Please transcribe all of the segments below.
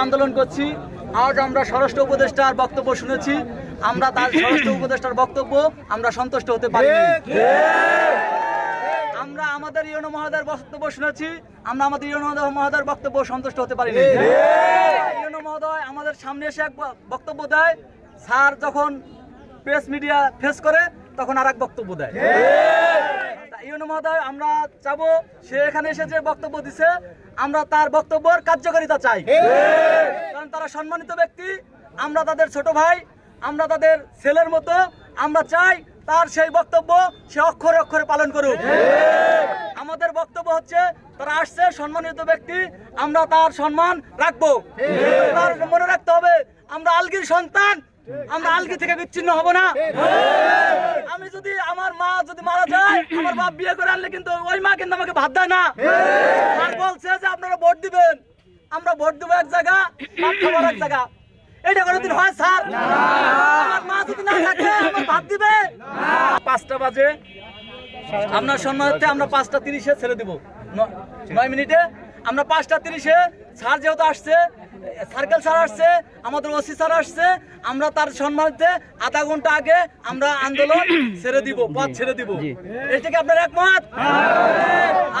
আন্দোলন করছি। আজ আমরা স্বরাষ্ট্র উপদেষ্টার বক্তব্য শুনেছি, আমরা তার স্বরাষ্ট্র উপদেষ্টার বক্তব্য আমরা সন্তুষ্ট হতে পারি। আমরা আমাদের ইউনো মহোদয়ের বক্তব্য শুনেছি, আমরা আমাদের ইউনো মহোদয়ের বক্তব্য সন্তুষ্ট হতে পারি। ইউনো মহোদয় আমাদের সামনে এসে এক বক্তব্য দেয়, স্যার যখন প্রেস মিডিয়া ফেস করে তখন আর এক বক্তব্য দেয়। ইউনো মহোদয় আমরা চাবো সে এখানে এসে যে বক্তব্য দিছে আমরা তার বক্তব্যের কার্যকারিতা চাই, কারণ তারা সম্মানিত ব্যক্তি, আমরা তাদের ছোট ভাই, আমরা তাদের ছেলের মতো। আমরা চাই তার সেই বক্তব্য সে অক্ষরে অক্ষরে পালন করুক। আমাদের বক্তব্য হচ্ছে তারা আসছে সম্মানিত ব্যক্তি, আমরা তার সম্মান রাখবো। তার মনে রাখতে হবে আমরা আলগির সন্তান, আমরা আলগি থেকে বিচ্ছিন্ন হব না। আমি যদি আমার মা যদি মারা যায়, আমার বাপ বিয়ে করে আনলে কিন্তু ওই মা কিন্তু আমাকে ভাত দেয় না। আর বলছে যে আপনারা ভোট দিবেন, আমরা ভোট দেবো এক জায়গা, ভাত খাবো এক জায়গা। এটা কোনোদিন হয় স্যার? আমার মা যদি না থাকে আমার ভাত দিবে? 5টা বাজে আপনার সম্মানার্থে আমরা 5:30 ছেড়ে দিব, 9 মিনিটে। আমরা 5:30 স্যার যেহেতু আসছে, সার্কেল স্যার আসছে, আমাদের ওসি স্যার আসছে, আমরা তার সম্মানার্থে আধা ঘন্টা আগে আমরা আন্দোলন ছেড়ে দিব, পথ ছেড়ে দিব। এটাকে আপনার একমত?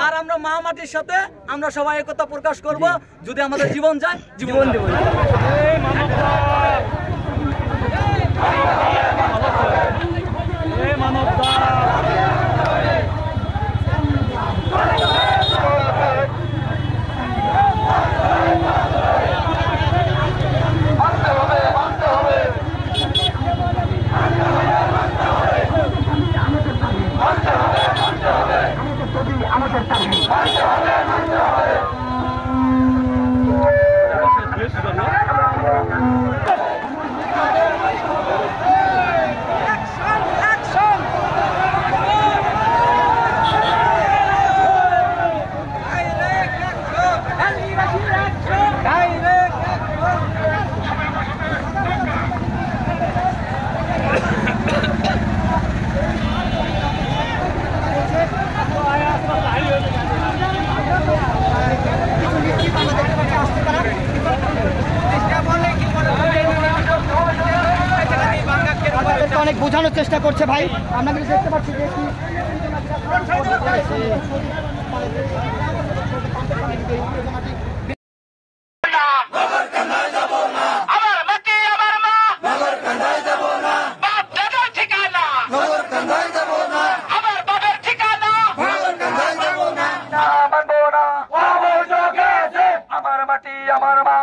আর আমরা মা মাটির সাথে আমরা সবাই একতা প্রকাশ করব, যদি আমাদের জীবন যায় জীবন দেব। অনেক বোঝানোর চেষ্টা করছে ভাই, আমরা কিন্তু দেখতে পাচ্ছি যে আমার মাটি আমার মা।